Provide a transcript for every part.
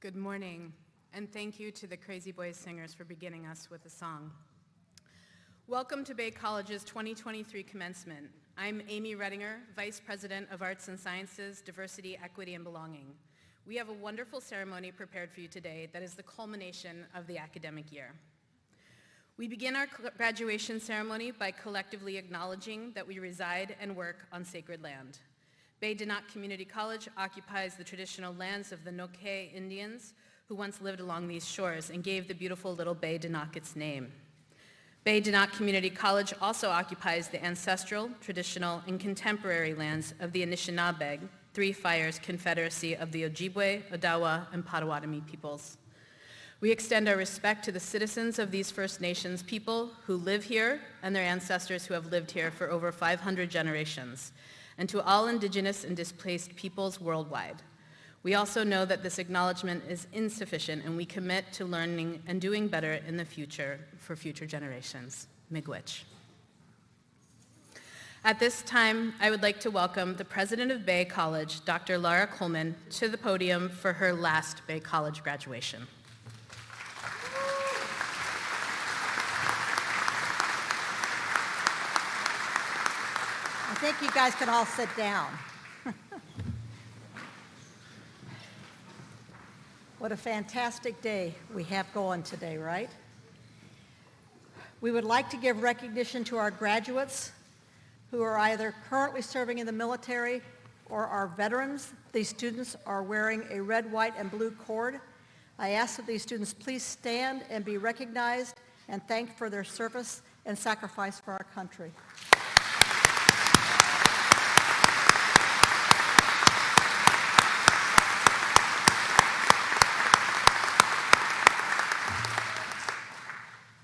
Good morning, and thank you to the Crazy Boys Singers for beginning us with a song. Welcome to Bay College's 2023 Commencement. I'm Amy Rettinger, Vice President of Arts and Sciences, Diversity, Equity, and Belonging. We have a wonderful ceremony prepared for you today that is the culmination of the academic year. We begin our graduation ceremony by collectively acknowledging that we reside and work on sacred land. Bay Dinant Community College occupies the traditional lands of the Noke Indians who once lived along these shores and gave the beautiful little Bay Dinant its name. Bay Dinant Community College also occupies the ancestral, traditional, and contemporary lands of the Anishinaabe, Three Fires Confederacy of the Ojibwe, Odawa, and Potawatomi peoples. We extend our respect to the citizens of these First Nations people who live here and their ancestors who have lived here for over 500 generations, and to all Indigenous and displaced peoples worldwide. We also know that this acknowledgement is insufficient, and we commit to learning and doing better in the future for future generations. Miigwech. At this time, I would like to welcome the president of Bay College, Dr. Laura Coleman, to the podium for her last Bay College graduation. I think you guys can all sit down. What a fantastic day we have going today, right? We would like to give recognition to our graduates who are either currently serving in the military or are veterans. These students are wearing a red, white, and blue cord. I ask that these students please stand and be recognized and thanked for their service and sacrifice for our country.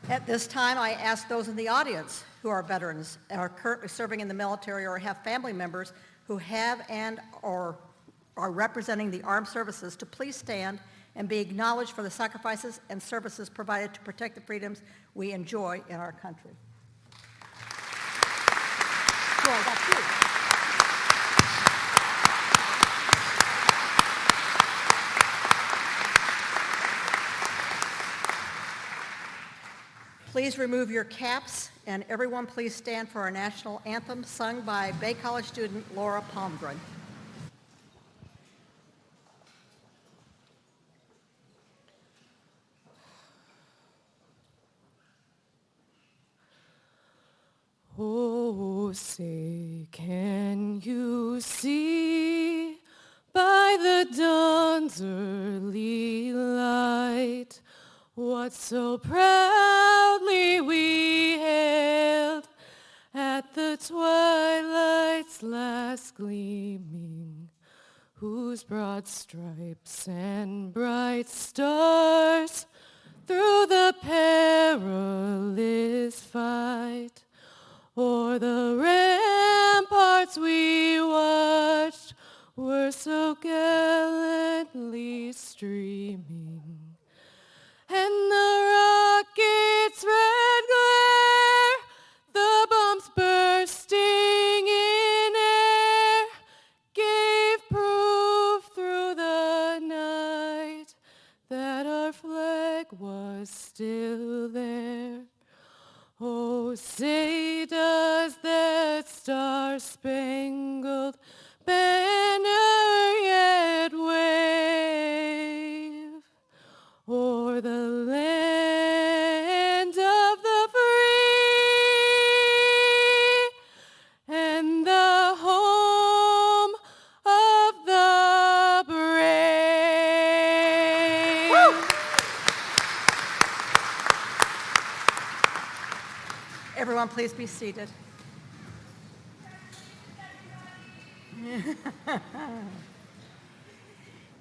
At this time, I ask those in the audience who are veterans and are currently serving in the military or have family members who have and or are representing the armed services to please stand and be acknowledged for the sacrifices and services provided to protect the freedoms we enjoy in our country. Joy, that's you. Please remove your caps, and everyone please stand for our national anthem sung by Bay College student Laura Palmgren. Oh, say, can you see by the dawn's early light what so proudly we hailed at the twilight's last gleaming, whose broad stripes and bright stars through the perilous fight o'er the ramparts we watched were so gallantly streaming. And the rocket's red glare, the bombs bursting in air, gave proof through the night that our flag was still there. Oh, say does that star-spangled banner yet wave o'er the land of the free and the home of the brave? Woo! Everyone please be seated.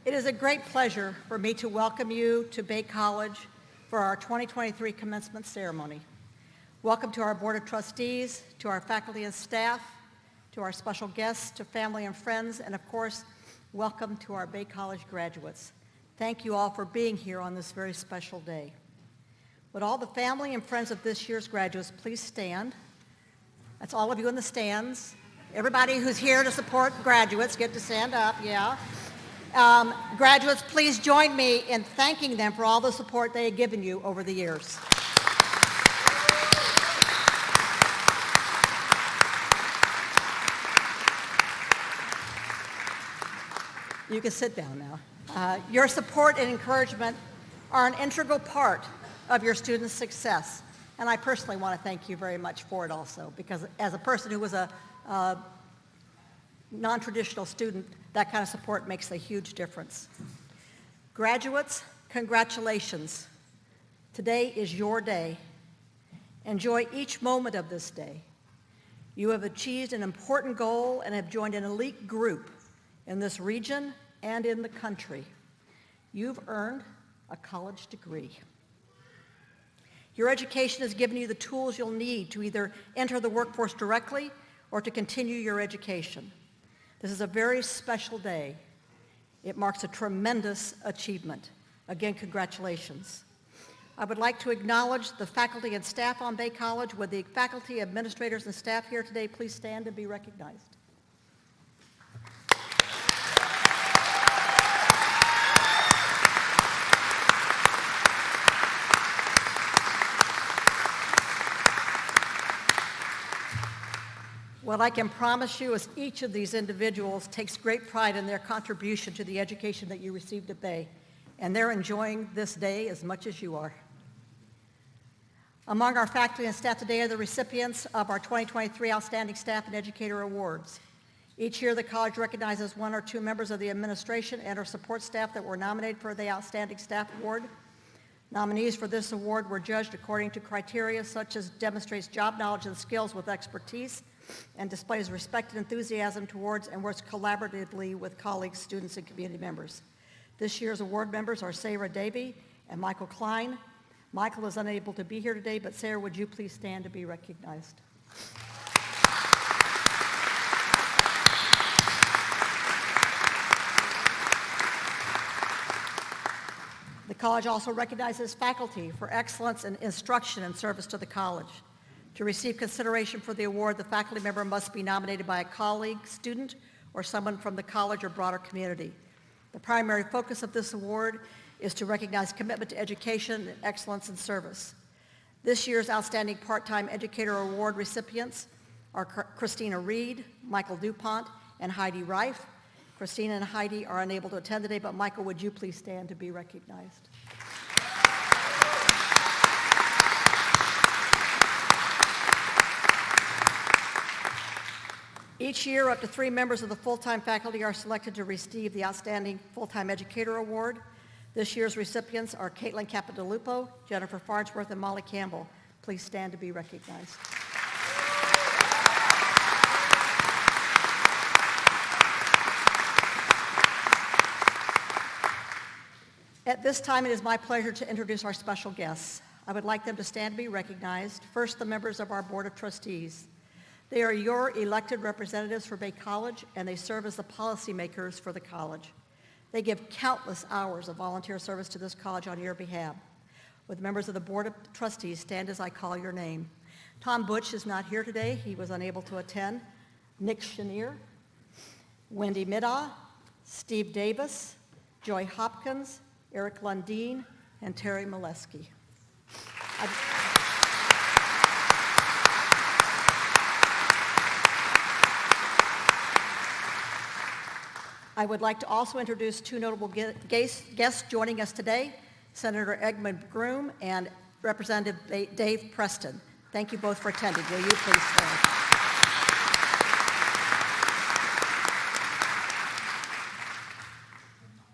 It is a great pleasure for me to welcome you to Bay College for our 2023 commencement ceremony. Welcome to our Board of Trustees, to our faculty and staff, to our special guests, to family and friends, and of course, welcome to our Bay College graduates. Thank you all for being here on this very special day. Would all the family and friends of this year's graduates please stand? That's all of you in the stands. Everybody who's here to support graduates get to stand up, yeah. Graduates, please join me in thanking them for all the support they have given you over the years. You can sit down now. Your support and encouragement are an integral part of your students' success. And I personally want to thank you very much for it also, because as a person who was a non-traditional student, that kind of support makes a huge difference. Graduates, congratulations. Today is your day. Enjoy each moment of this day. You have achieved an important goal and have joined an elite group in this region and in the country. You've earned a college degree. Your education has given you the tools you'll need to either enter the workforce directly or to continue your education. This is a very special day. It marks a tremendous achievement. Again, congratulations. I would like to acknowledge the faculty and staff on Bay College. Would the faculty, administrators, and staff here today please stand and be recognized? What I can promise you is each of these individuals takes great pride in their contribution to the education that you received at Bay, and they're enjoying this day as much as you are. Among our faculty and staff today are the recipients of our 2023 Outstanding Staff and Educator Awards. Each year, the college recognizes one or two members of the administration and or support staff that were nominated for the Outstanding Staff Award. Nominees for this award were judged according to criteria such as demonstrates job knowledge and skills with expertise, and displays respect and enthusiasm towards and works collaboratively with colleagues, students, and community members. This year's award members are Sarah Davey and Michael Klein. Michael is unable to be here today, but Sarah, would you please stand to be recognized? The college also recognizes faculty for excellence in instruction and service to the college. To receive consideration for the award, the faculty member must be nominated by a colleague, student, or someone from the college or broader community. The primary focus of this award is to recognize commitment to education and excellence in service. This year's Outstanding Part-Time Educator Award recipients are Christina Reed, Michael DuPont, and Heidi Reif. Christina and Heidi are unable to attend today, but Michael, would you please stand to be recognized? Each year, up to 3 members of the full-time faculty are selected to receive the Outstanding Full-Time Educator Award. This year's recipients are Caitlin Capodilupo, Jennifer Farnsworth, and Molly Campbell. Please stand to be recognized. At this time, it is my pleasure to introduce our special guests. I would like them to stand to be recognized. First, the members of our Board of Trustees. They are your elected representatives for Bay College, and they serve as the policymakers for the college. They give countless hours of volunteer service to this college on your behalf. With members of the Board of Trustees, stand as I call your name. Tom Butch is not here today. He was unable to attend. Nick Chenier, Wendy Middaugh, Steve Davis, Joy Hopkins, Eric Lundeen, and Terry Molesky. I would like to also introduce 2 notable guests joining us today, Senator Edmund Groom and Representative Dave Preston. Thank you both for attending. Will you please stand?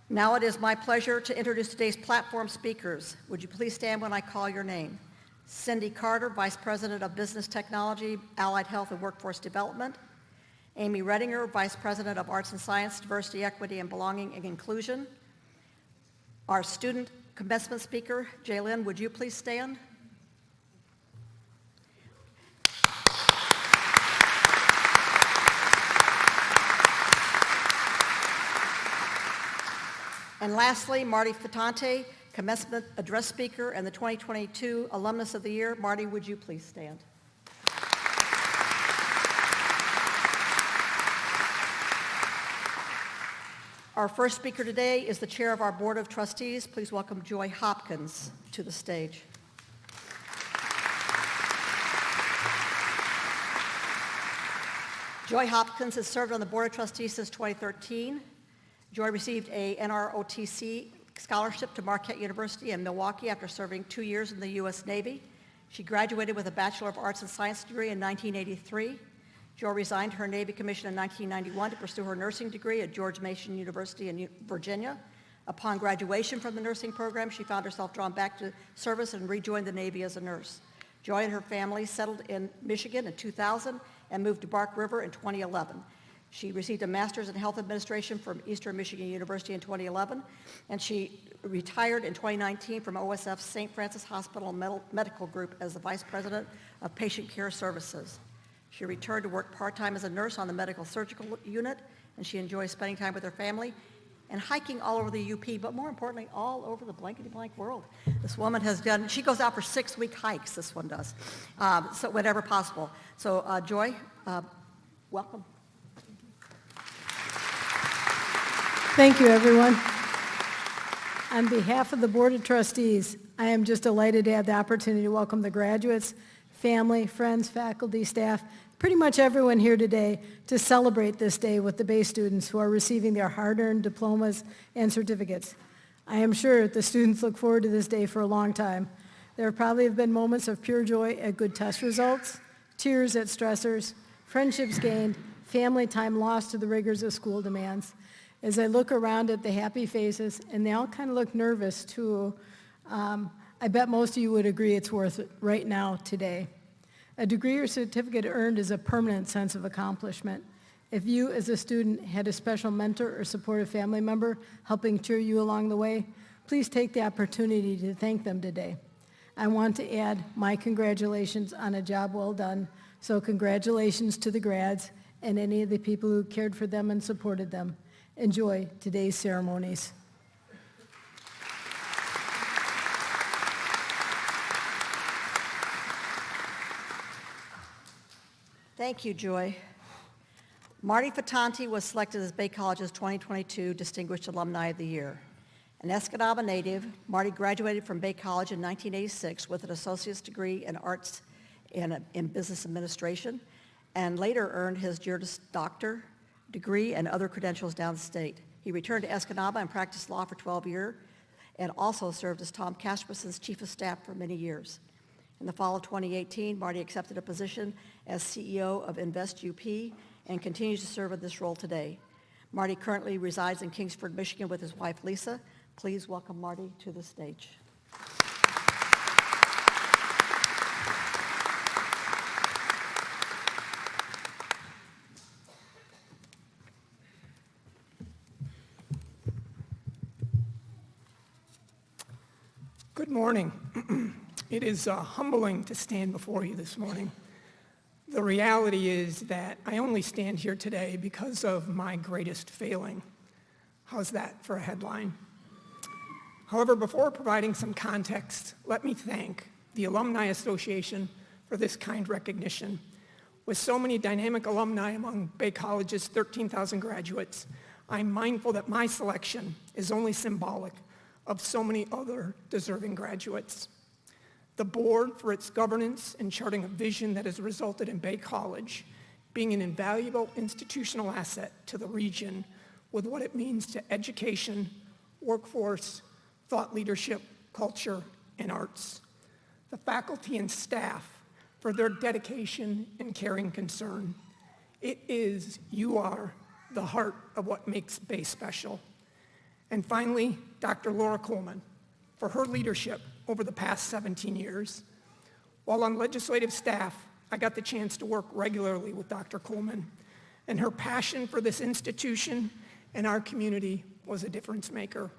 Now it is my pleasure to introduce today's platform speakers. Would you please stand when I call your name? Cindy Carter, Vice President of Business Technology, Allied Health and Workforce Development. Amy Redinger, Vice President of Arts and Science, Diversity, Equity, and Belonging and Inclusion. Our student commencement speaker, Jaylyn, would you please stand? And lastly, Marty Fatante, commencement address speaker and the 2022 Alumnus of the Year. Marty, would you please stand? Our first speaker today is the chair of our Board of Trustees. Please welcome Joy Hopkins to the stage. Joy Hopkins has served on the Board of Trustees since 2013. Joy received a NROTC scholarship to Marquette University in Milwaukee after serving 2 years in the U.S. Navy. She graduated with a Bachelor of Arts and Science degree in 1983. Joy resigned her Navy commission in 1991 to pursue her nursing degree at George Mason University in Virginia. Upon graduation from the nursing program, she found herself drawn back to service and rejoined the Navy as a nurse. Joy and her family settled in Michigan in 2000 and moved to Bark River in 2011. She received a master's in health administration from Eastern Michigan University in 2011, and she retired in 2019 from OSF's St. Francis Hospital Medical Group as the Vice President of Patient Care Services. She returned to work part-time as a nurse on the medical surgical unit, and she enjoys spending time with her family and hiking all over the UP, but more importantly, all over the blankety-blank world. This woman has done, she goes out for 6-week hikes, this one does, so whenever possible. So Joy, welcome. Thank you, everyone. On behalf of the Board of Trustees, I am just delighted to have the opportunity to welcome the graduates, family, friends, faculty, staff, pretty much everyone here today to celebrate this day with the Bay students who are receiving their hard-earned diplomas and certificates. I am sure the students look forward to this day for a long time. There probably have been moments of pure joy at good test results, tears at stressors, friendships gained, family time lost to the rigors of school demands. As I look around at the happy faces, and they all kind of look nervous too, I bet most of you would agree it's worth it right now, today. A degree or certificate earned is a permanent sense of accomplishment. If you, as a student, had a special mentor or supportive family member helping cheer you along the way, please take the opportunity to thank them today. I want to add my congratulations on a job well done, so congratulations to the grads and any of the people who cared for them and supported them. Enjoy today's ceremonies. Thank you, Joy. Marty Fatanti was selected as Bay College's 2022 Distinguished Alumni of the Year. An Escanaba native, Marty graduated from Bay College in 1986 with an associate's degree in arts in business administration, and later earned his Juris Doctor degree and other credentials downstate. He returned to Escanaba and practiced law for 12 years, and also served as Tom Casperson's chief of staff for many years. In the fall of 2018, Marty accepted a position as CEO of Invest UP and continues to serve in this role today. Marty currently resides in Kingsford, Michigan with his wife, Lisa. Please welcome Marty to the stage. Good morning. It is humbling to stand before you this morning. The reality is that I only stand here today because of my greatest failing. How's that for a headline? However, before providing some context, let me thank the Alumni Association for this kind recognition. With so many dynamic alumni among Bay College's 13,000 graduates, I'm mindful that my selection is only symbolic of so many other deserving graduates. The board, for its governance and charting a vision that has resulted in Bay College being an invaluable institutional asset to the region with what it means to education, workforce, thought leadership, culture, and arts. The faculty and staff for their dedication and caring concern. It is, you are, the heart of what makes Bay special. And finally, Dr. Laura Coleman, for her leadership over the past 17 years. While on legislative staff, I got the chance to work regularly with Dr. Coleman, and her passion for this institution and our community was a difference maker.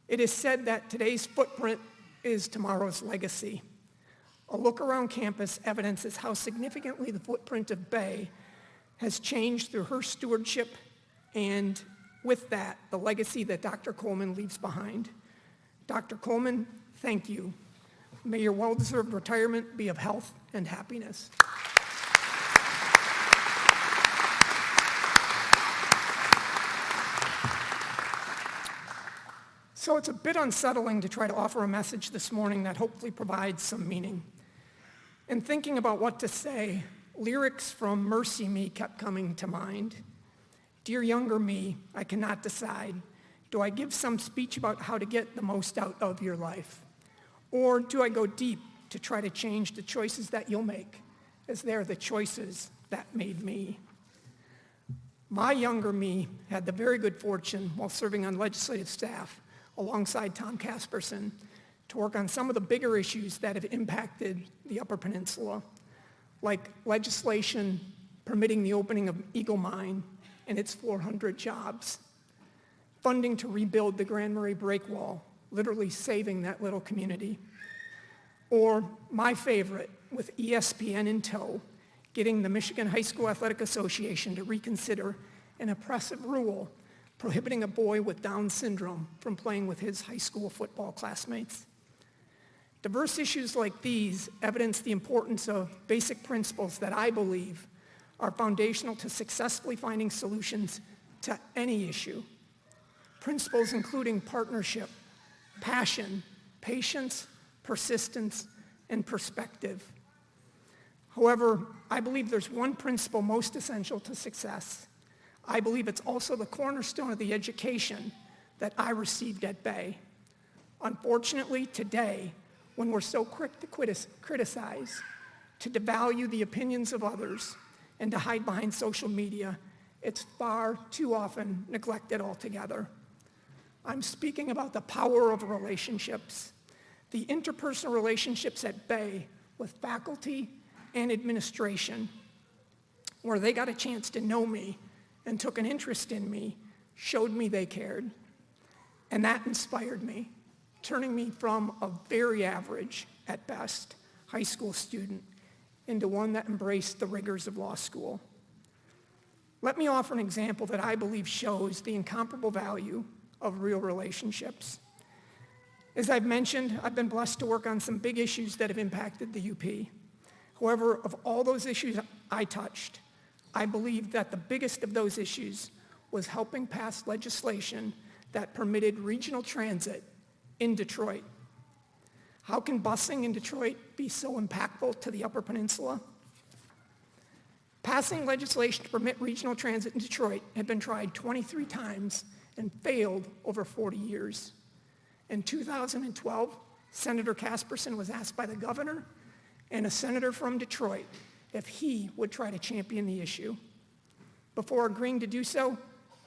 It is said that today's footprint is tomorrow's legacy. A look around campus evidences how significantly the footprint of Bay has changed through her stewardship, and with that, the legacy that Dr. Coleman leaves behind. Dr. Coleman, thank you. May your well-deserved retirement be of health and happiness. So it's a bit unsettling to try to offer a message this morning that hopefully provides some meaning. In thinking about what to say, lyrics from Mercy Me kept coming to mind. Dear younger me, I cannot decide. Do I give some speech about how to get the most out of your life? Or do I go deep to try to change the choices that you'll make, as they're the choices that made me? My younger me had the very good fortune, while serving on legislative staff alongside Tom Casperson, to work on some of the bigger issues that have impacted the Upper Peninsula, like legislation permitting the opening of Eagle Mine and its 400 jobs, funding to rebuild the Grand Marais Breakwall, literally saving that little community, or my favorite, with ESPN in tow, getting the Michigan High School Athletic Association to reconsider an oppressive rule prohibiting a boy with Down syndrome from playing with his high school football classmates. Diverse issues like these evidence the importance of basic principles that I believe are foundational to successfully finding solutions to any issue. Principles including partnership, passion, patience, persistence, and perspective. However, I believe there's one principle most essential to success. I believe it's also the cornerstone of the education that I received at Bay. Unfortunately, today, when we're so quick to criticize, to devalue the opinions of others, and to hide behind social media, it's far too often neglected altogether. I'm speaking about the power of relationships, the interpersonal relationships at Bay with faculty and administration, where they got a chance to know me and took an interest in me, showed me they cared. And that inspired me, turning me from a very average, at best, high school student into one that embraced the rigors of law school. Let me offer an example that I believe shows the incomparable value of real relationships. As I've mentioned, I've been blessed to work on some big issues that have impacted the UP. However, of all those issues I touched, I believe that the biggest of those issues was helping pass legislation that permitted regional transit in Detroit. How can busing in Detroit be so impactful to the Upper Peninsula? Passing legislation to permit regional transit in Detroit had been tried 23 times and failed over 40 years. In 2012, Senator Casperson was asked by the governor and a senator from Detroit if he would try to champion the issue. Before agreeing to do so,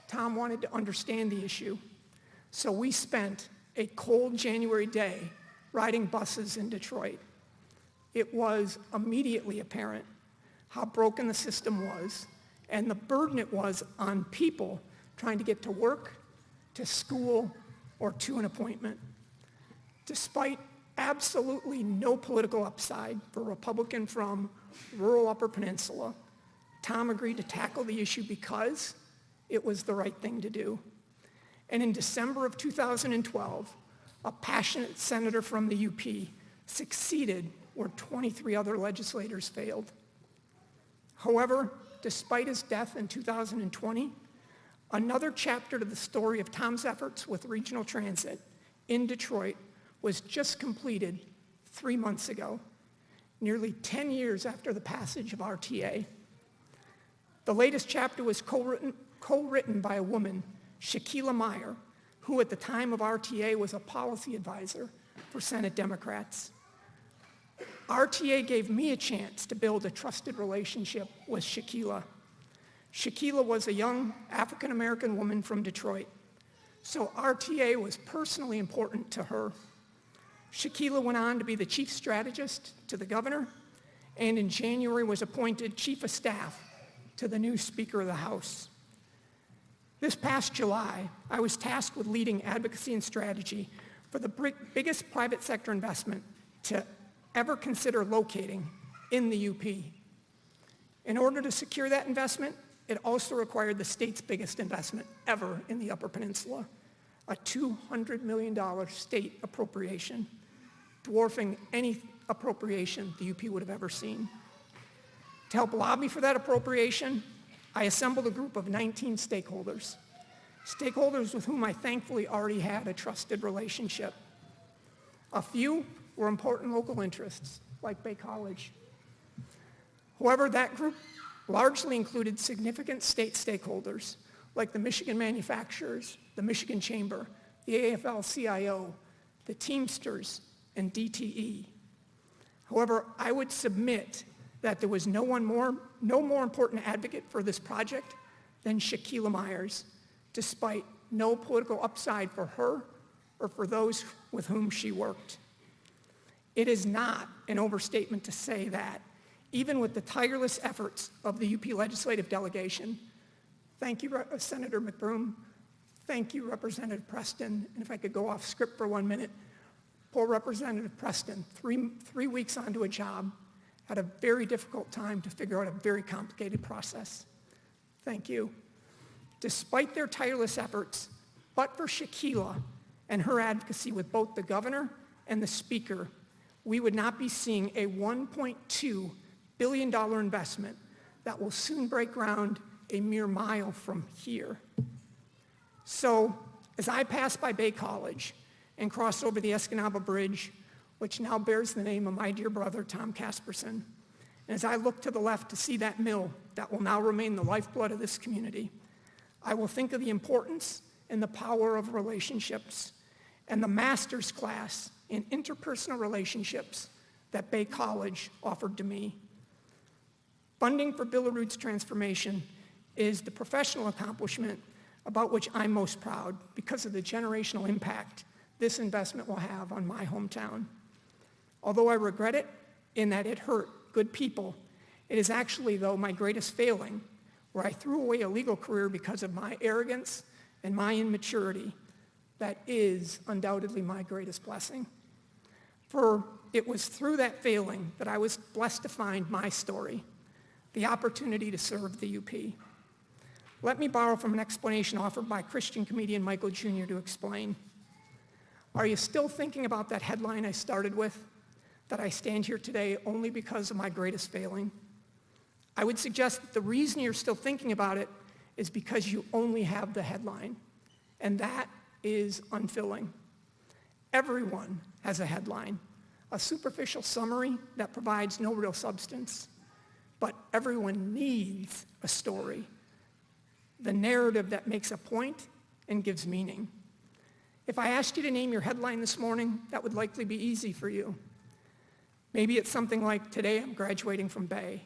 Tom wanted to understand the issue. So we spent a cold January day riding buses in Detroit. It was immediately apparent how broken the system was and the burden it was on people trying to get to work, to school, or to an appointment. Despite absolutely no political upside for a Republican from rural Upper Peninsula, Tom agreed to tackle the issue because it was the right thing to do. And in December of 2012, a passionate senator from the UP succeeded where 23 other legislators failed. However, despite his death in 2020, another chapter to the story of Tom's efforts with regional transit in Detroit was just completed 3 months ago, nearly 10 years after the passage of RTA. The latest chapter was co-written by a woman, Shaquila Meyer, who at the time of RTA was a policy advisor for Senate Democrats. RTA gave me a chance to build a trusted relationship with Shaquila. Shaquila was a young African-American woman from Detroit, so RTA was personally important to her. Shaquila went on to be the chief strategist to the governor, and in January was appointed chief of staff to the new Speaker of the House. This past July, I was tasked with leading advocacy and strategy for the biggest private sector investment to ever consider locating in the UP. In order to secure that investment, it also required the state's biggest investment ever in the Upper Peninsula, a $200 million state appropriation, dwarfing any appropriation the UP would have ever seen. To help lobby for that appropriation, I assembled a group of 19 stakeholders. stakeholders with whom I thankfully already had a trusted relationship. A few were important local interests, like Bay College. However, that group largely included significant state stakeholders, like the Michigan manufacturers, the Michigan Chamber, the AFL-CIO, the Teamsters, and DTE. However, I would submit that there was no more important advocate for this project than Shaquila Myers, despite no political upside for her or for those with whom she worked. It is not an overstatement to say that, even with the tireless efforts of the UP legislative delegation, thank you, Senator McBroom, thank you, Representative Preston, and if I could go off script for 1 minute, poor Representative Preston, three weeks onto a job, had a very difficult time to figure out a very complicated process. Thank you. Despite their tireless efforts, but for Shaquila and her advocacy with both the governor and the speaker, we would not be seeing a $1.2 billion investment that will soon break ground a mere mile from here. So, as I pass by Bay College and cross over the Escanaba Bridge, which now bears the name of my dear brother, Tom Casperson, and as I look to the left to see that mill that will now remain the lifeblood of this community, I will think of the importance and the power of relationships and the master's class in interpersonal relationships that Bay College offered to me. Funding for Billerud's transformation is the professional accomplishment about which I'm most proud because of the generational impact this investment will have on my hometown. Although I regret it in that it hurt good people, it is actually, though, my greatest failing, where I threw away a legal career because of my arrogance and my immaturity, that is undoubtedly my greatest blessing. For it was through that failing that I was blessed to find my story, the opportunity to serve the UP. Let me borrow from an explanation offered by Christian comedian Michael Jr. to explain. Are you still thinking about that headline I started with, that I stand here today only because of my greatest failing? I would suggest that the reason you're still thinking about it is because you only have the headline, and that is unfilling. Everyone has a headline, a superficial summary that provides no real substance, but everyone needs a story, the narrative that makes a point and gives meaning. If I asked you to name your headline this morning, that would likely be easy for you. Maybe it's something like, today I'm graduating from Bay,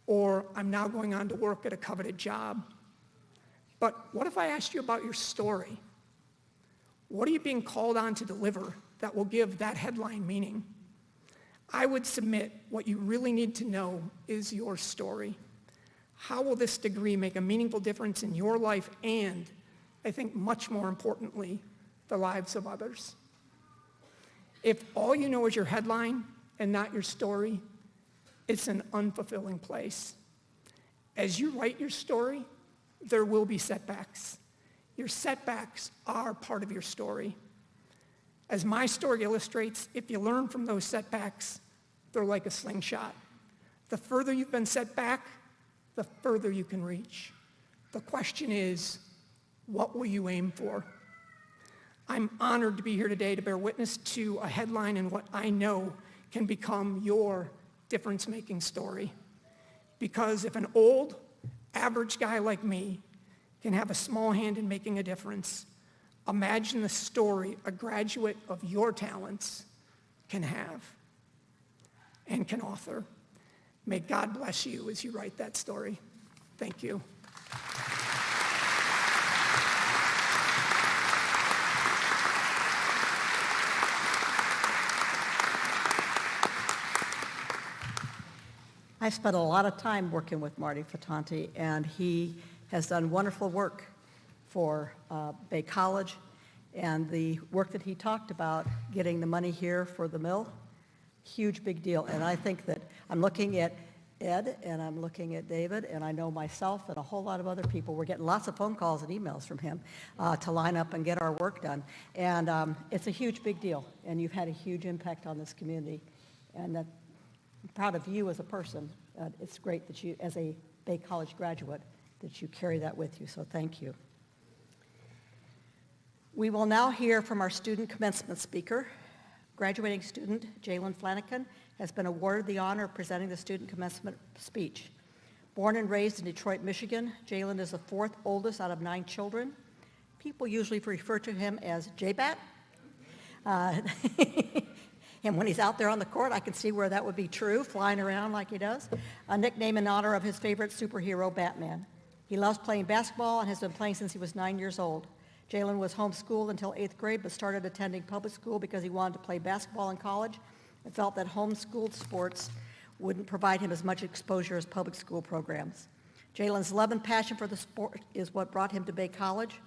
or I'm now going on to work at a coveted job. But what if I asked you about your story? What are you being called on to deliver that will give that headline meaning? I would submit what you really need to know is your story. How will this degree make a meaningful difference in your life and, I think much more importantly, the lives of others? If all you know is your headline and not your story, it's an unfulfilling place. As you write your story, there will be setbacks. Your setbacks are part of your story. As my story illustrates, if you learn from those setbacks, they're like a slingshot. The further you've been set back, the further you can reach. The question is, what will you aim for? I'm honored to be here today to bear witness to a headline in what I know can become your difference-making story. Because if an old, average guy like me can have a small hand in making a difference, imagine the story a graduate of your talents can have and can author. May God bless you as you write that story. Thank you. I spent a lot of time working with Marty Fattanti, and he has done wonderful work for Bay College, and the work that he talked about, getting the money here for the mill, huge big deal. And I think that I'm looking at Ed, and I'm looking at David, and I know myself and a whole lot of other people. We're getting lots of phone calls and emails from him to line up and get our work done. And it's a huge big deal, and you've had a huge impact on this community. And I'm proud of you as a person. It's great that you, as a Bay College graduate, that you carry that with you, so thank you. We will now hear from our student commencement speaker. Graduating student Jalen Flanagan has been awarded the honor of presenting the student commencement speech. Born and raised in Detroit, Michigan, Jalen is the fourth oldest out of 9 children. People usually refer to him as J-Bat. And when he's out there on the court, I can see where that would be true, flying around like he does. A nickname in honor of his favorite superhero, Batman. He loves playing basketball and has been playing since he was 9 years old. Jalen was homeschooled until 8th grade, but started attending public school because he wanted to play basketball in college and felt that homeschooled sports wouldn't provide him as much exposure as public school programs. Jalen's love and passion for the sport is what brought him to Bay College.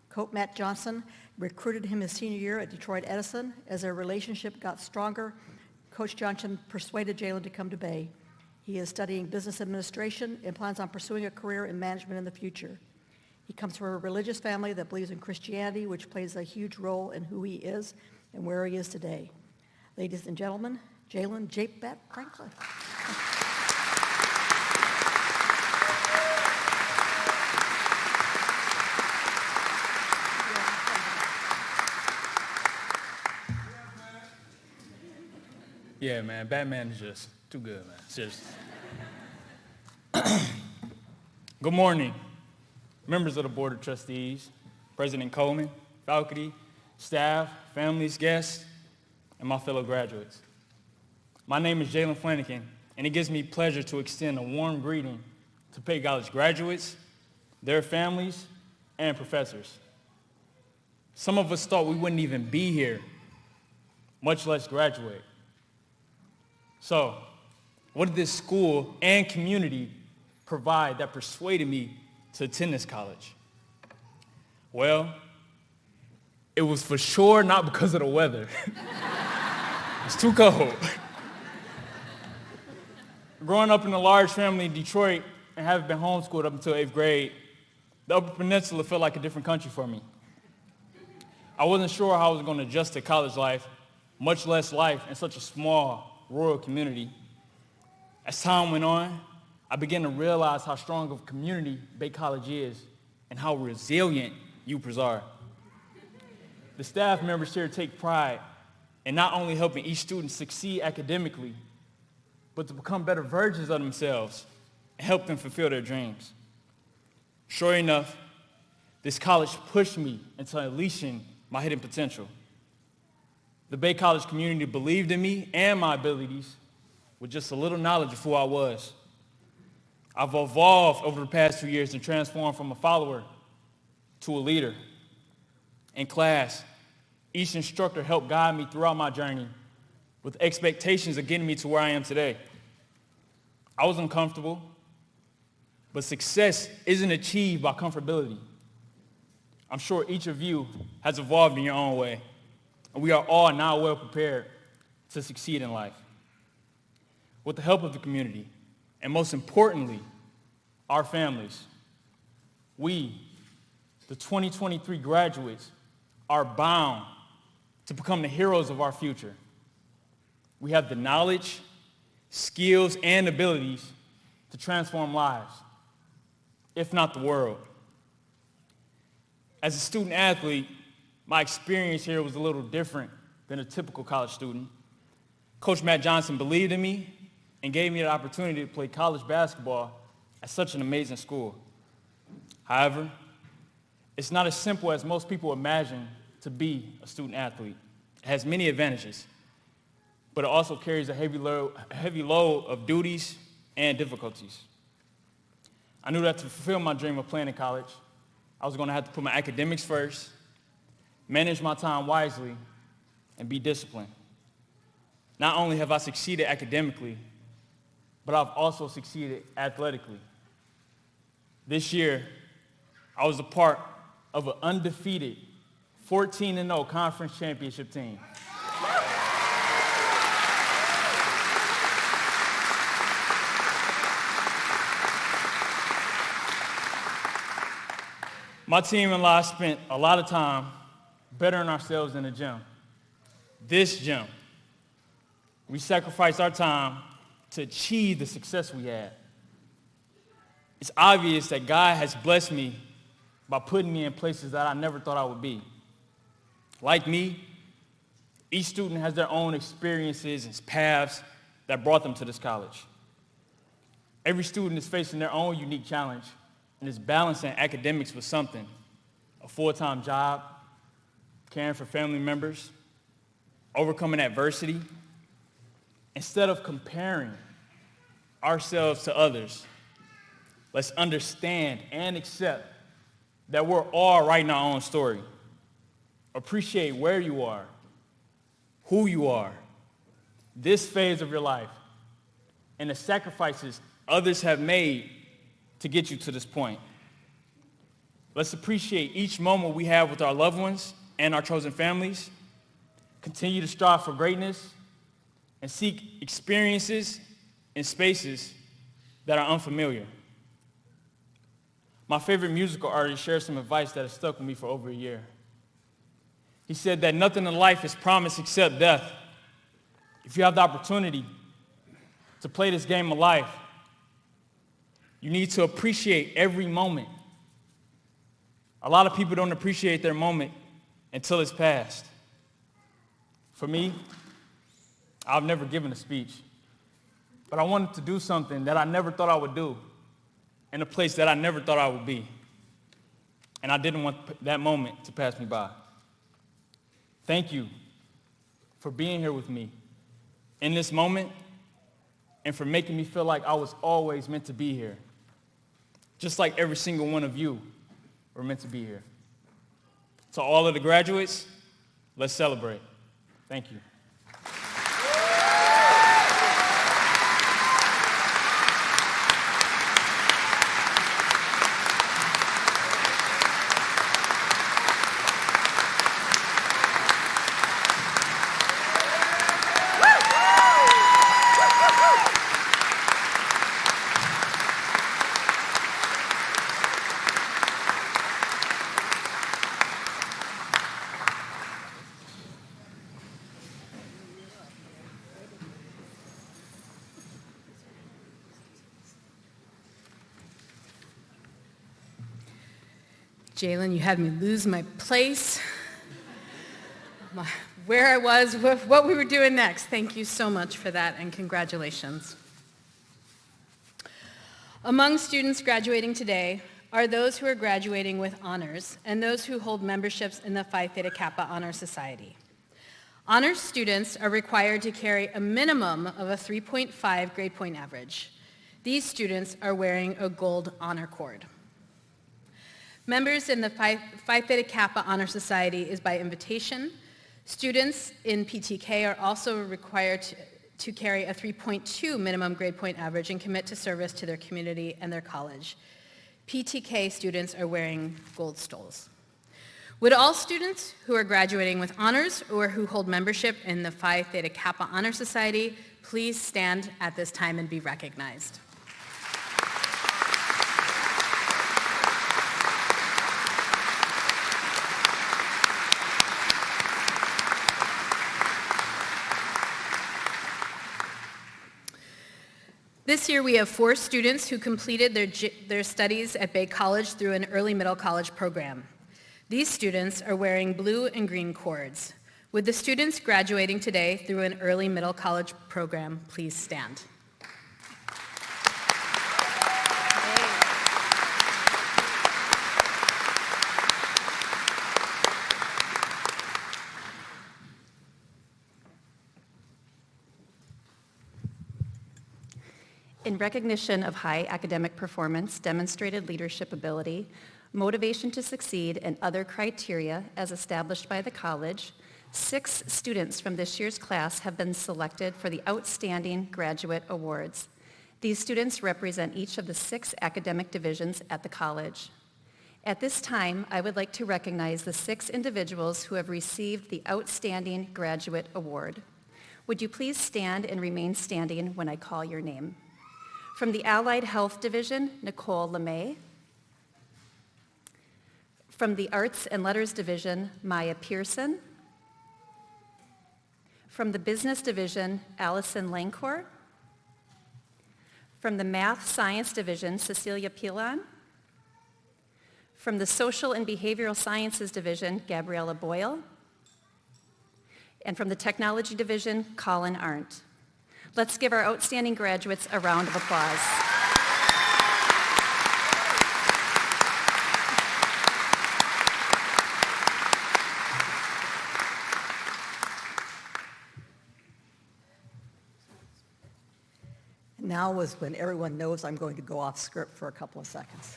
Coach Matt Johnson recruited him his senior year at Detroit Edison. As their relationship got stronger, Coach Johnson persuaded Jalen to come to Bay. He is studying business administration and plans on pursuing a career in management in the future. He comes from a religious family that believes in Christianity, which plays a huge role in who he is and where he is today. Ladies and gentlemen, Jalen J-Bat Franklin. Yeah, man, Batman is just too good, man. Seriously. Good morning, members of the Board of Trustees, President Coleman, faculty, staff, families, guests, and my fellow graduates. My name is Jalen Flanagan, and it gives me pleasure to extend a warm greeting to Bay College graduates, their families, and professors. Some of us thought we wouldn't even be here, much less graduate. So, what did this school and community provide that persuaded me to attend this college? Well, it was for sure not because of the weather. It's too cold. Growing up in a large family in Detroit and having been homeschooled up until 8th grade, the Upper Peninsula felt like a different country for me. I wasn't sure how I was going to adjust to college life, much less life in such a small rural community. As time went on, I began to realize how strong of a community Bay College is and how resilient UPers are. The staff members here take pride in not only helping each student succeed academically, but to become better versions of themselves and help them fulfill their dreams. Sure enough, this college pushed me into unleashing my hidden potential. The Bay College community believed in me and my abilities with just a little knowledge of who I was. I've evolved over the past 2 years and transformed from a follower to a leader. In class, each instructor helped guide me throughout my journey with expectations of getting me to where I am today. I was uncomfortable, but success isn't achieved by comfortability. I'm sure each of you has evolved in your own way, and we are all now well prepared to succeed in life. With the help of the community, and most importantly, our families, we, the 2023 graduates, are bound to become the heroes of our future. We have the knowledge, skills, and abilities to transform lives, if not the world. As a student athlete, my experience here was a little different than a typical college student. Coach Matt Johnson believed in me and gave me the opportunity to play college basketball at such an amazing school. However, it's not as simple as most people imagine to be a student athlete. It has many advantages, but it also carries a heavy load of duties and difficulties. I knew that to fulfill my dream of playing in college, I was going to have to put my academics first, manage my time wisely, and be disciplined. Not only have I succeeded academically, but I've also succeeded athletically. This year, I was a part of an undefeated 14-0 conference championship team. My team and I spent a lot of time bettering ourselves in the gym. This gym. We sacrificed our time to achieve the success we had. It's obvious that God has blessed me by putting me in places that I never thought I would be. Like me, each student has their own experiences and paths that brought them to this college. Every student is facing their own unique challenge and is balancing academics with something, a full-time job, caring for family members, overcoming adversity. Instead of comparing ourselves to others, let's understand and accept that we're all writing our own story. Appreciate where you are, who you are, this phase of your life, and the sacrifices others have made to get you to this point. Let's appreciate each moment we have with our loved ones and our chosen families, continue to strive for greatness, and seek experiences in spaces that are unfamiliar. My favorite musical artist shared some advice that has stuck with me for over a year. He said that nothing in life is promised except death. If you have the opportunity to play this game of life, you need to appreciate every moment. A lot of people don't appreciate their moment until it's past. For me, I've never given a speech, but I wanted to do something that I never thought I would do in a place that I never thought I would be. And I didn't want that moment to pass me by. Thank you for being here with me in this moment and for making me feel like I was always meant to be here. Just like every single one of you were meant to be here. To all of the graduates, let's celebrate. Thank you. Jalen, you had me lose my place, where I was, what we were doing next. Thank you so much for that, and congratulations. Among students graduating today are those who are graduating with honors and those who hold memberships in the Phi Theta Kappa Honor Society. Honors students are required to carry a minimum of a 3.5 grade point average. These students are wearing a gold honor cord. Members in the Phi Theta Kappa Honor Society is by invitation. Students in PTK are also required to carry a 3.2 minimum grade point average and commit to service to their community and their college. PTK students are wearing gold stoles. Would all students who are graduating with honors or who hold membership in the Phi Theta Kappa Honor Society please stand at this time and be recognized? This year we have 4 students who completed their studies at Bay College through an early middle college program. These students are wearing blue and green cords. Would the students graduating today through an early middle college program please stand? In recognition of high academic performance, demonstrated leadership ability, motivation to succeed, and other criteria as established by the college, 6 students from this year's class have been selected for the Outstanding Graduate Awards. These students represent each of the 6 academic divisions at the college. At this time, I would like to recognize the 6 individuals who have received the Outstanding Graduate Award. Would you please stand and remain standing when I call your name? From the Allied Health Division, Nicole LeMay. From the Arts and Letters Division, Maya Pearson. From the Business Division, Allison Langcourt. From the Math Science Division, Cecilia Pilon. From the Social and Behavioral Sciences Division, Gabriella Boyle. And from the Technology Division, Colin Arndt. Let's give our outstanding graduates a round of applause. Now is when everyone knows I'm going to go off script for a couple of seconds.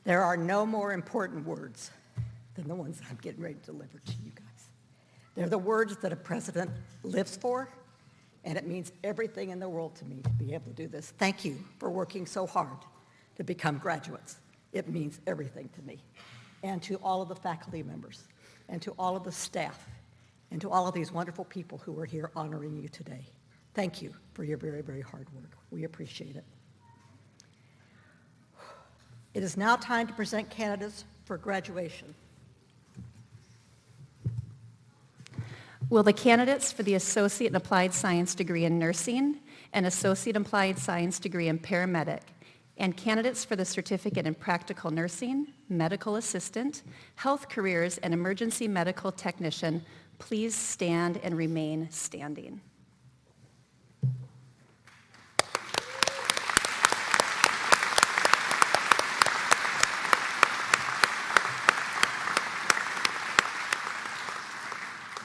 There are no more important words than the ones I'm getting ready to deliver to you guys. They're the words that a president lives for, and it means everything in the world to me to be able to do this. Thank you for working so hard to become graduates. It means everything to me. And to all of the faculty members, and to all of the staff, and to all of these wonderful people who are here honoring you today. Thank you for your very, very hard work. We appreciate it. It is now time to present candidates for graduation. Will the candidates for the Associate in Applied Science degree in Nursing and Associate in Applied Science degree in Paramedic, and candidates for the Certificate in Practical Nursing, Medical Assistant, Health Careers, and Emergency Medical Technician please stand and remain standing?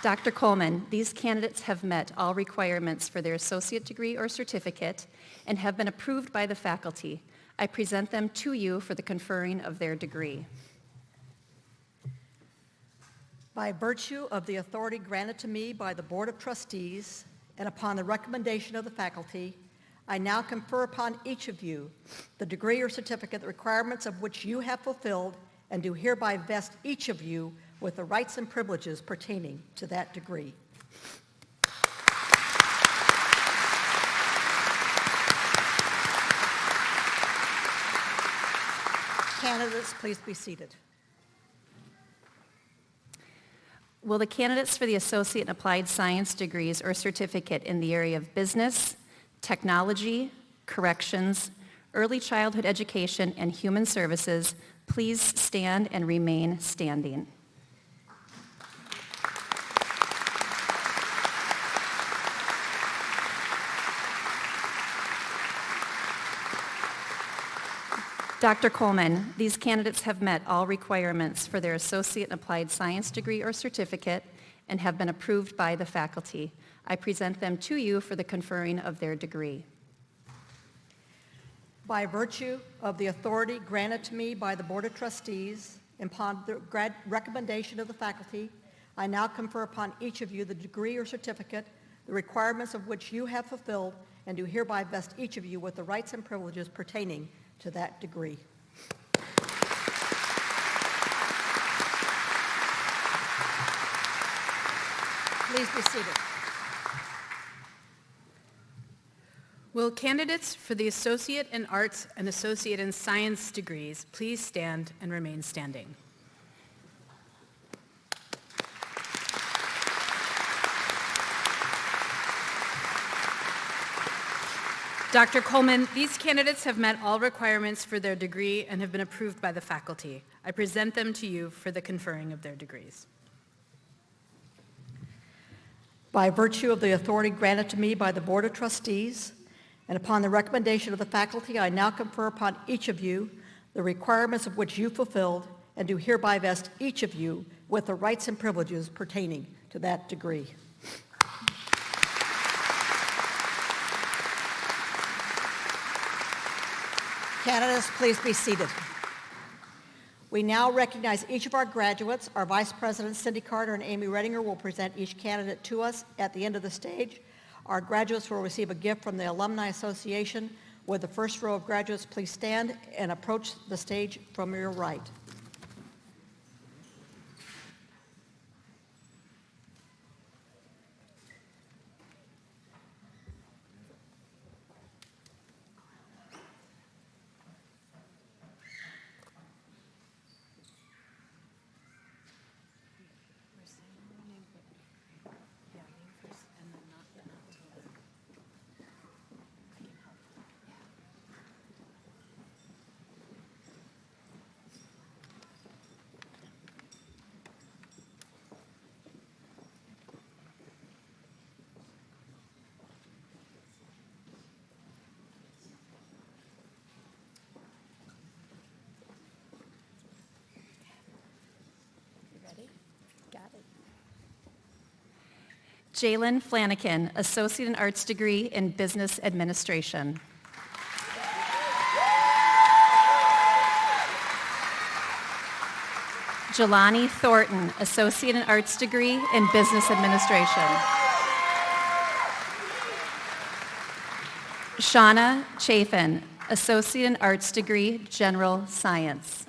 Dr. Coleman, these candidates have met all requirements for their associate degree or certificate and have been approved by the faculty. I present them to you for the conferring of their degree. By virtue of the authority granted to me by the Board of Trustees and upon the recommendation of the faculty, I now confer upon each of you the degree or certificate, the requirements of which you have fulfilled, and do hereby vest each of you with the rights and privileges pertaining to that degree. Candidates, please be seated. Will the candidates for the Associate in Applied Science degrees or certificate in the area of business, technology, corrections, early childhood education, and human services please stand and remain standing? Dr. Coleman, these candidates have met all requirements for their Associate in Applied Science degree or certificate and have been approved by the faculty. I present them to you for the conferring of their degree. By virtue of the authority granted to me by the Board of Trustees and upon the recommendation of the faculty, I now confer upon each of you the degree or certificate, the requirements of which you have fulfilled, and do hereby vest each of you with the rights and privileges pertaining to that degree. Please be seated. Will candidates for the Associate in Arts and Associate in Science degrees please stand and remain standing? Dr. Coleman, these candidates have met all requirements for their degree and have been approved by the faculty. I present them to you for the conferring of their degrees. By virtue of the authority granted to me by the Board of Trustees and upon the recommendation of the faculty, I now confer upon each of you the requirements of which you fulfilled and do hereby vest each of you with the rights and privileges pertaining to that degree. Candidates, please be seated. We now recognize each of our graduates. Our Vice Presidents Cindy Carter and Amy Redinger will present each candidate to us at the end of the stage. Our graduates will receive a gift from the Alumni Association. Would the first row of graduates please stand and approach the stage from your right. Jalen Flanagan, Associate in Arts degree in Business Administration. Jelani Thornton, Associate in Arts degree in Business Administration. Shauna Chafin, Associate in Arts degree, General Science.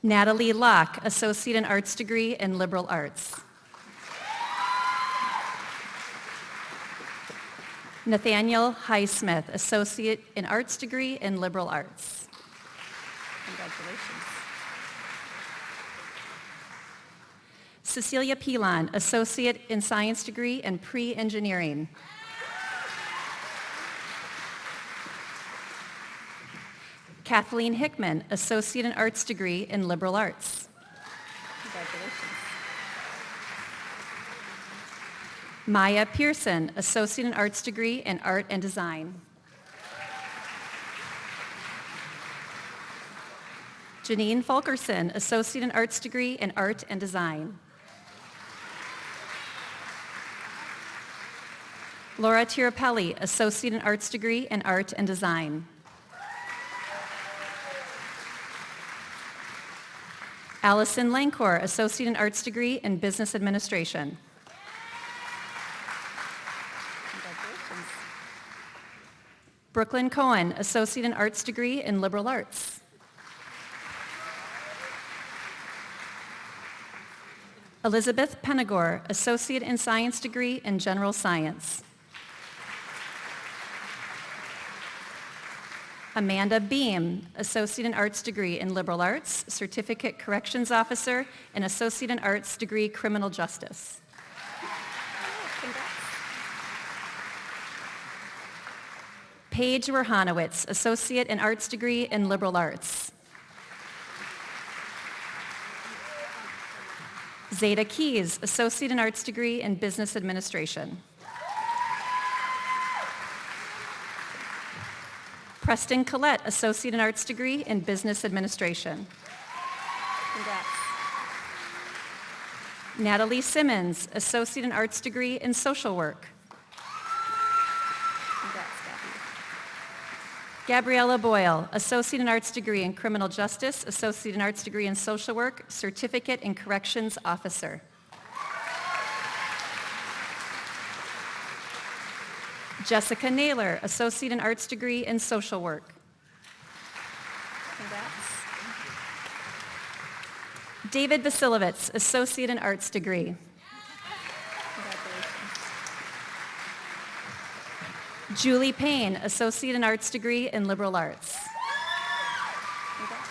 Natalie Locke, Associate in Arts degree in Liberal Arts. Nathaniel Highsmith, Associate in Arts degree in Liberal Arts. Congratulations. Cecilia Pilon, Associate in Science degree in Pre-Engineering. Kathleen Hickman, Associate in Arts degree in Liberal Arts. Congratulations. Maya Pearson, Associate in Arts degree in Art and Design. Janine Fulkerson, Associate in Arts degree in Art and Design. Laura Tirapelli, Associate in Arts degree in Art and Design. Allison Lancor, Associate in Arts degree in Business Administration. Congratulations. Brooklyn Cohen, Associate in Arts degree in Liberal Arts. Elizabeth Penagor, Associate in Science degree in General Science. Amanda Beam, Associate in Arts degree in Liberal Arts, Certificate Corrections Officer, and Associate in Arts degree Criminal Justice. Congrats. Paige Werhanowitz, Associate in Arts degree in Liberal Arts. Zeta Keys, Associate in Arts degree in Business Administration. Preston Collette, Associate in Arts degree in Business Administration. Congrats. Natalie Simmons, Associate in Arts degree in Social Work. Congrats, Gabby. Gabriella Boyle, Associate in Arts degree in Criminal Justice, Associate in Arts degree in Social Work, Certificate in Corrections Officer. Jessica Naylor, Associate in Arts degree in Social Work. Congrats. David Vasilovitz, Associate in Arts degree. Congratulations. Julie Payne, Associate in Arts degree in Liberal Arts. Congrats.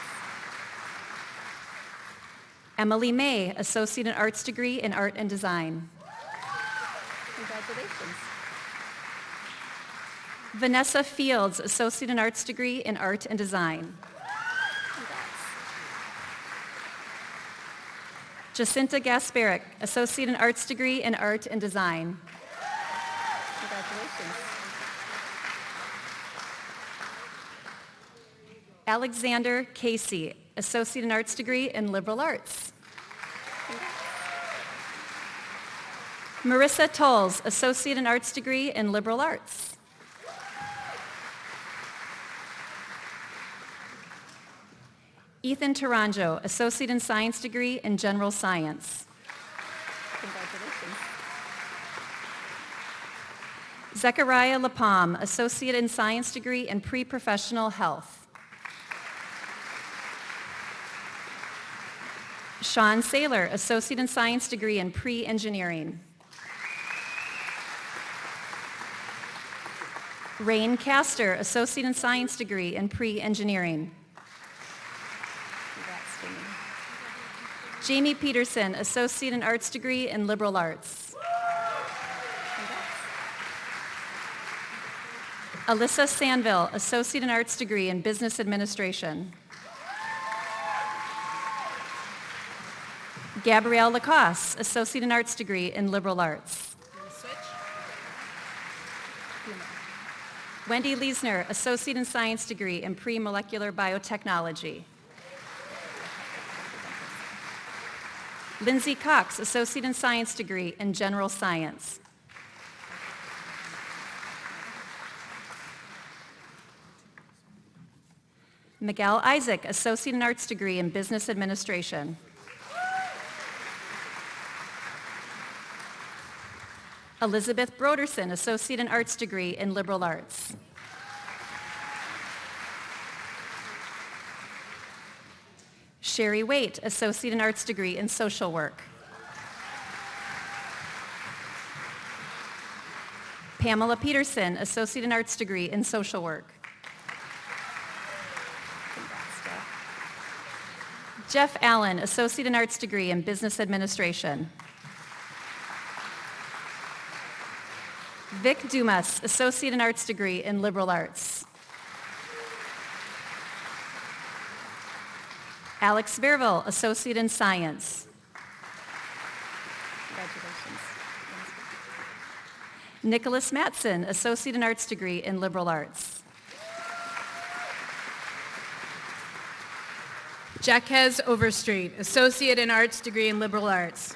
Emily May, Associate in Arts degree in Art and Design. Congratulations. Vanessa Fields, Associate in Arts degree in Art and Design. Congrats. Jacinta Gasparic, Associate in Arts degree in Art and Design. Congratulations. Alexander Casey, Associate in Arts degree in Liberal Arts. Marissa Tolles, Associate in Arts degree in Liberal Arts. Ethan Taranjo, Associate in Science degree in General Science. Congratulations. Zechariah Lapalm, Associate in Science degree in Pre-Professional Health. Sean Saylor, Associate in Science degree in Pre-Engineering. Rain Castor, Associate in Science degree in Pre-Engineering. Jamie Peterson, Associate in Arts degree in Liberal Arts. Alyssa Sandville, Associate in Arts degree in Business Administration. Gabrielle Lacoste, Associate in Arts degree in Liberal Arts. Wendy Leisner, Associate in Science degree in Pre-Molecular Biotechnology. Lindsay Cox, Associate in Science degree in General Science. Miguel Isaac, Associate in Arts degree in Business Administration. Elizabeth Broderson, Associate in Arts degree in Liberal Arts. Sherry Waite, Associate in Arts degree in Social Work. Pamela Peterson, Associate in Arts degree in Social Work. Jeff Allen, Associate in Arts degree in Business Administration. Vic Dumas, Associate in Arts degree in Liberal Arts. Alex Verville, Associate in Science. Congratulations. Nicholas Matson, Associate in Arts degree in Liberal Arts. Jaquez Overstreet, Associate in Arts degree in Liberal Arts.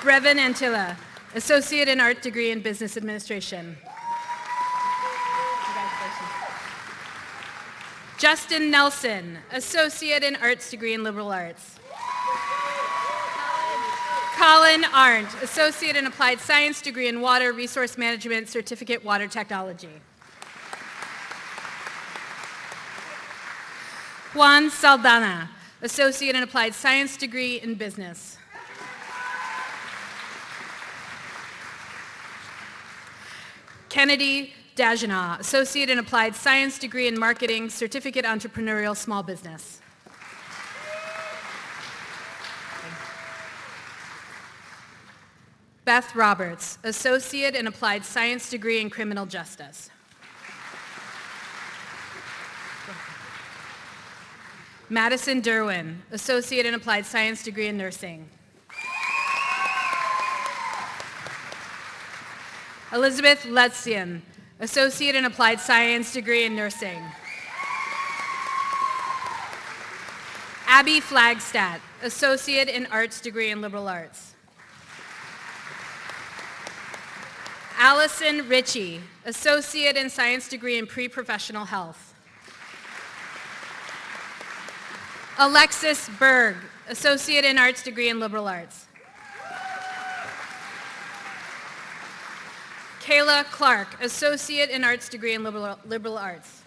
Brevin Antilla, Associate in Art degree in Business Administration. Congratulations. Justin Nelson, Associate in Arts degree in Liberal Arts. Colin Arndt, Associate in Applied Science degree in Water Resource Management, Certificate Water Technology. Juan Saldana, Associate in Applied Science degree in Business. Kennedy Dagenau, Associate in Applied Science degree in Marketing, Certificate Entrepreneurial Small Business. Beth Roberts, Associate in Applied Science degree in Criminal Justice. Madison Derwin, Associate in Applied Science degree in Nursing. Elizabeth Letzian, Associate in Applied Science degree in Nursing. Abby Flagstadt, Associate in Arts degree in Liberal Arts. Allison Ritchie, Associate in Science degree in Pre-Professional Health. Alexis Berg, Associate in Arts degree in Liberal Arts. Kayla Clark, Associate in Arts degree in Liberal Arts.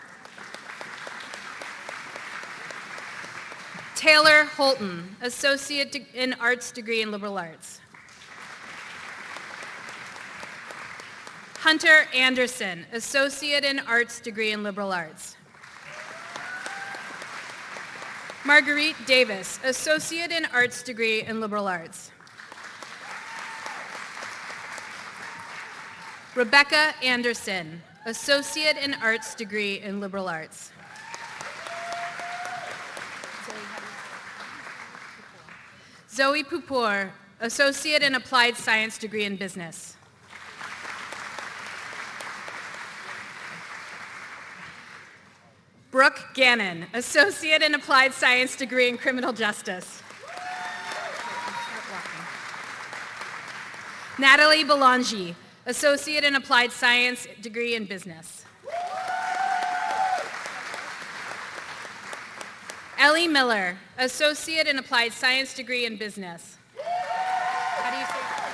Taylor Holton, Associate in Arts degree in Liberal Arts. Hunter Anderson, Associate in Arts degree in Liberal Arts. Marguerite Davis, Associate in Arts degree in Liberal Arts. Rebecca Anderson, Associate in Arts degree in Liberal Arts. Zoe Pupor, Associate in Applied Science degree in Business. Brooke Gannon, Associate in Applied Science degree in Criminal Justice. Natalie Belangi, Associate in Applied Science degree in Business. Ellie Miller, Associate in Applied Science degree in Business. How do you say that?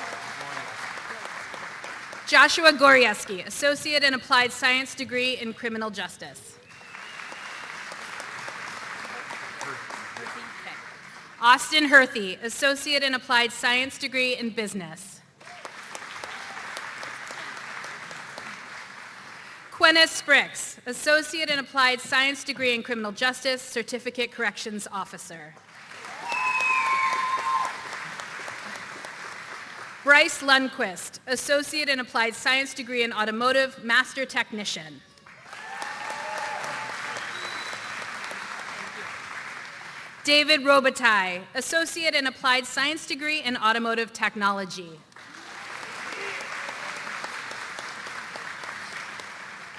Joshua Gorieski, Associate in Applied Science degree in Criminal Justice. Austin Herthy, Associate in Applied Science degree in Business. Quenna Sprix, Associate in Applied Science degree in Criminal Justice, Certificate Corrections Officer. Bryce Lundquist, Associate in Applied Science degree in Automotive, Master Technician. David Robitaille, Associate in Applied Science degree in Automotive Technology.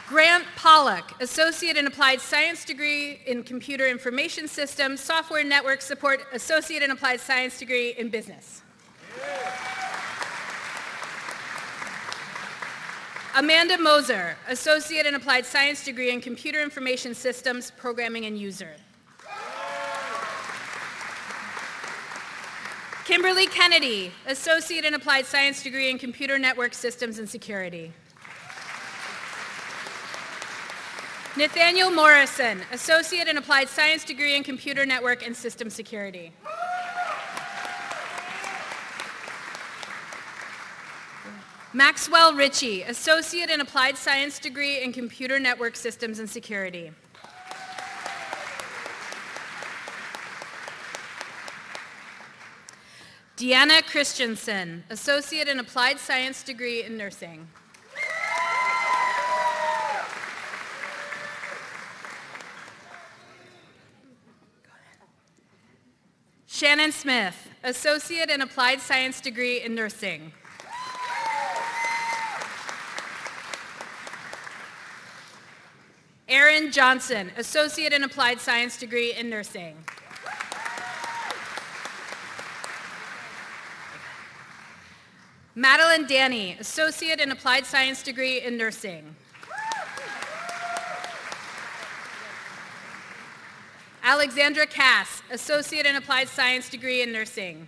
Grant Pollock, Associate in Applied Science degree in Computer Information Systems, Software Network Support, Associate in Applied Science degree in Business. Amanda Moser, Associate in Applied Science degree in Computer Information Systems, Programming and User. Kimberly Kennedy, Associate in Applied Science degree in Computer Network Systems and Security. Nathaniel Morrison, Associate in Applied Science degree in Computer Network and System Security. Maxwell Ritchie, Associate in Applied Science degree in Computer Network Systems and Security. Deanna Christensen, Associate in Applied Science degree in Nursing. Shannon Smith, Associate in Applied Science degree in Nursing. Erin Johnson, Associate in Applied Science degree in Nursing. Madeline Danny, Associate in Applied Science degree in Nursing. Alexandra Cass, Associate in Applied Science degree in Nursing.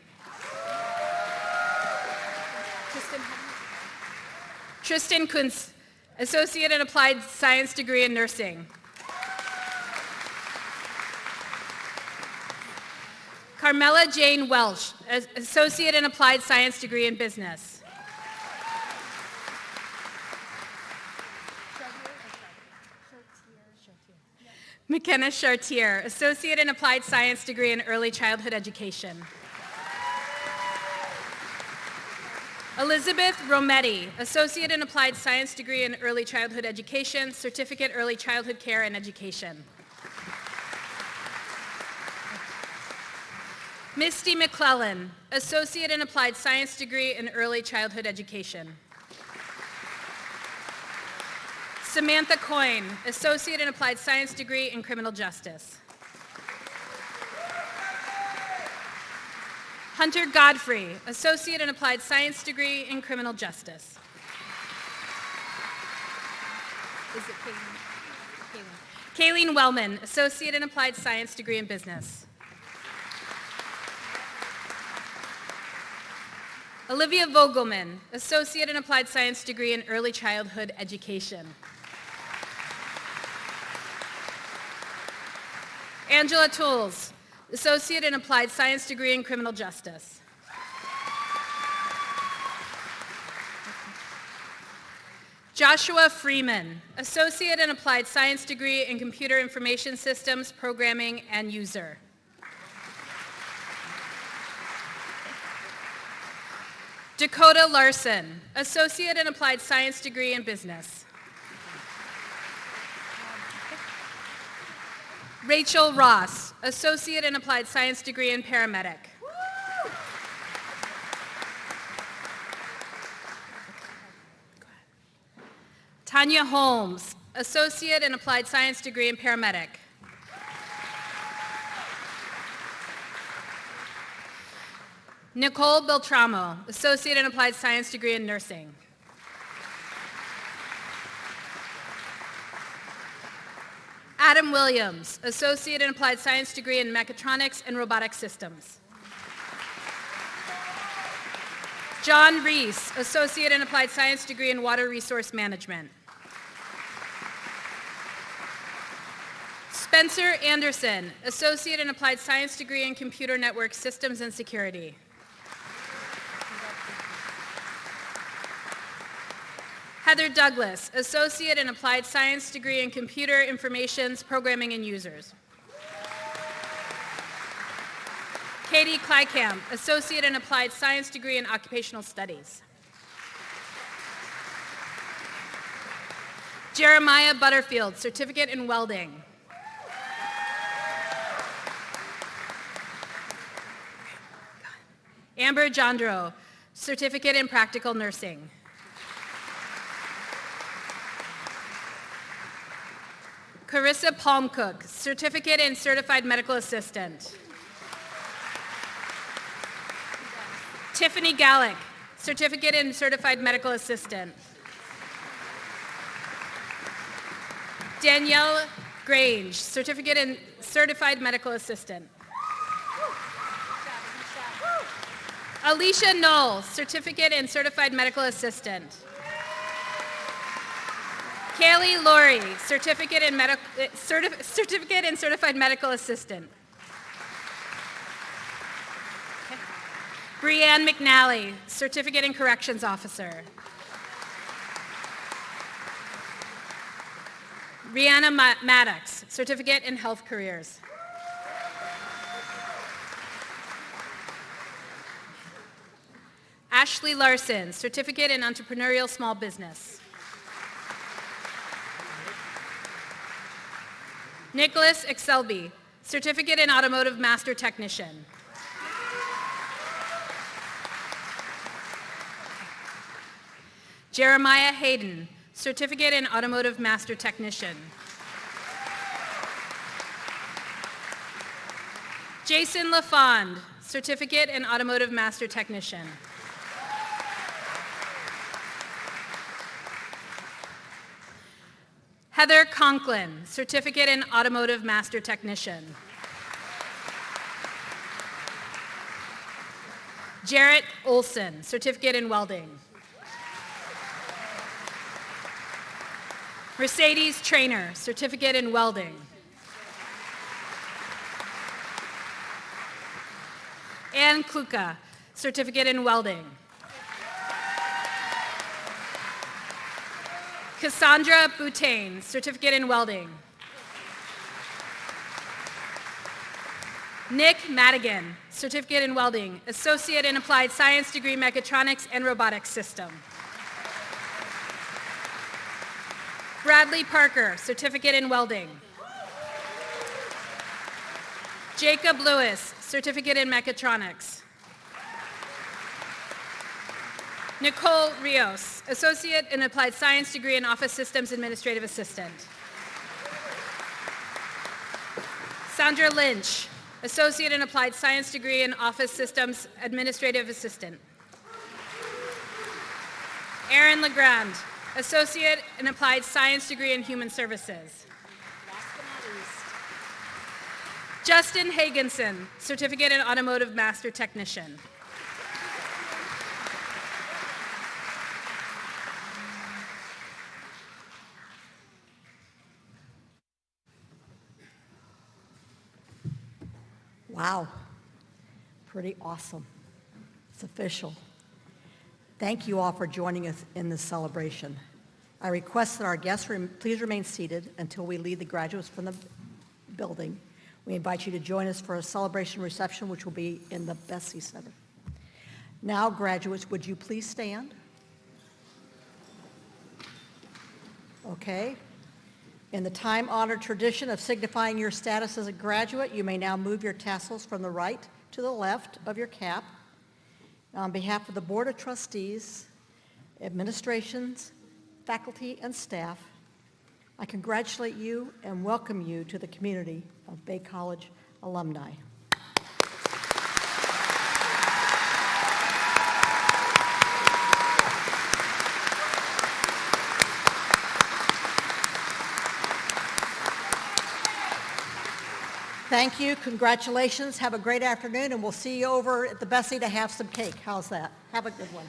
Tristan Kuntz, Associate in Applied Science degree in Nursing. Carmela Jane Welsh, Associate in Applied Science degree in Business. McKenna Chartier, Associate in Applied Science degree in Early Childhood Education. Elizabeth Rometti, Associate in Applied Science degree in Early Childhood Education, Certificate Early Childhood Care and Education. Misty McClellan, Associate in Applied Science degree in Early Childhood Education. Samantha Coyne, Associate in Applied Science degree in Criminal Justice. Hunter Godfrey, Associate in Applied Science degree in Criminal Justice. Is it Kayleen? Kayleen Wellman, Associate in Applied Science degree in Business. Olivia Vogelman, Associate in Applied Science degree in Early Childhood Education. Angela Tools, Associate in Applied Science degree in Criminal Justice. Joshua Freeman, Associate in Applied Science degree in Computer Information Systems, Programming and User. Dakota Larson, Associate in Applied Science degree in Business. Rachel Ross, Associate in Applied Science degree in Paramedic. Tanya Holmes, Associate in Applied Science degree in Paramedic. Nicole Beltramo, Associate in Applied Science degree in Nursing. Adam Williams, Associate in Applied Science degree in Mechatronics and Robotic Systems. John Reese, Associate in Applied Science degree in Water Resource Management. Spencer Anderson, Associate in Applied Science degree in Computer Network Systems and Security. Heather Douglas, Associate in Applied Science degree in Computer Informations, Programming and Users. Katie Kleikamp, Associate in Applied Science degree in Occupational Studies. Jeremiah Butterfield, Certificate in Welding. Amber Jandro, Certificate in Practical Nursing. Carissa Palmcook, Certificate and Certified Medical Assistant. Tiffany Gallick, Certificate and Certified Medical Assistant. Danielle Grange, Certificate and Certified Medical Assistant. Alicia Knoll, Certificate and Certified Medical Assistant. Kaylee Laurie, Certificate and Certified Medical Assistant. Okay. Brianne McNally, Certificate and Corrections Officer. Rihanna Maddox, Certificate in Health Careers. Ashley Larson, Certificate in Entrepreneurial Small Business. Nicholas Exelby, Certificate in Automotive Master Technician. Jeremiah Hayden, Certificate in Automotive Master Technician. Jason LaFond, Certificate in Automotive Master Technician. Heather Conklin, Certificate in Automotive Master Technician. Jarrett Olson, Certificate in Welding. Mercedes Trainer, Certificate in Welding. Ann Kluka, Certificate in Welding. Cassandra Boutain, Certificate in Welding. Nick Madigan, Certificate in Welding, Associate in Applied Science degree Mechatronics and Robotics System. Bradley Parker, Certificate in Welding. Jacob Lewis, Certificate in Mechatronics. Nicole Rios, Associate in Applied Science degree in Office Systems Administrative Assistant. Sandra Lynch, Associate in Applied Science degree in Office Systems Administrative Assistant. Aaron Legrand, Associate in Applied Science degree in Human Services. Justin Hagenson, Certificate in Automotive Master Technician. Wow, pretty awesome. It's official. Thank you all for joining us in this celebration. I request that our guests please remain seated until we lead the graduates from the building. We invite you to join us for a celebration reception, which will be in the Bessie Center. Now, graduates, would you please stand? Okay. In the time-honored tradition of signifying your status as a graduate, you may now move your tassels from the right to the left of your cap. On behalf of the Board of Trustees, administrations, faculty, and staff, I congratulate you and welcome you to the community of Bay College alumni. Thank you, congratulations, have a great afternoon, and we'll see you over at the Bessie to have some cake. How's that? Have a good one.